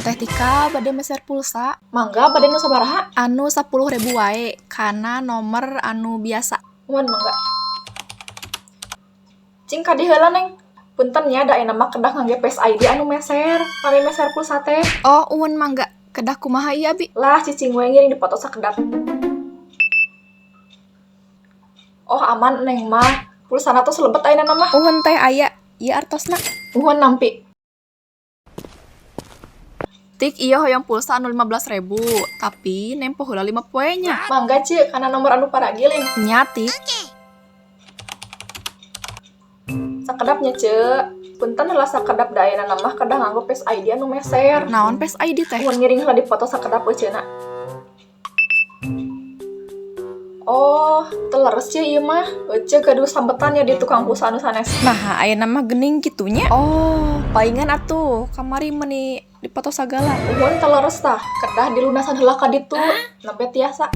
Teh Tika bade meser pulsa Mangga bade nu sabaraha? anu 10.000 wae kana nomor anu biasa. Mun mangga. Cing kadi heula Neng. Punten nya da ayeuna mah kedah ngangge Face ID anu meser. Pami meser pulsa teh. Oh, uun mangga. Kedah kumaha ieu Abi? Lah cicing we ngiring dipoto sakedap. Oh aman Neng mah. Pulsana tuh selebet ayeuna mah. Uun teh aya. Ieu artosna. Nuhun nampi. Tik ieu hoyong pulsa anu 15.000, tapi nempo heula 5 poenya. Mangga Ci, kana nomor anu paragiling. Nya Tik. Sakedapnya Ceu. Punten heula sakedap da ayeuna mah kedah nganggo Face ID anu meser. Naon Face ID teh? Mun ngiring heula dipoto sakedap we Ceuna. Oh, teleres Ci ieu mah. Ceu gaduh sambetan ya di tukang pulsa anu sanes. Nah, ayeuna mah geuning kitunya. Oh, palingan atuh kamari meuni dipoto sagala. Nuhun teleres tah, kedah dilunasan heula ka ditu. Nembe tiasa.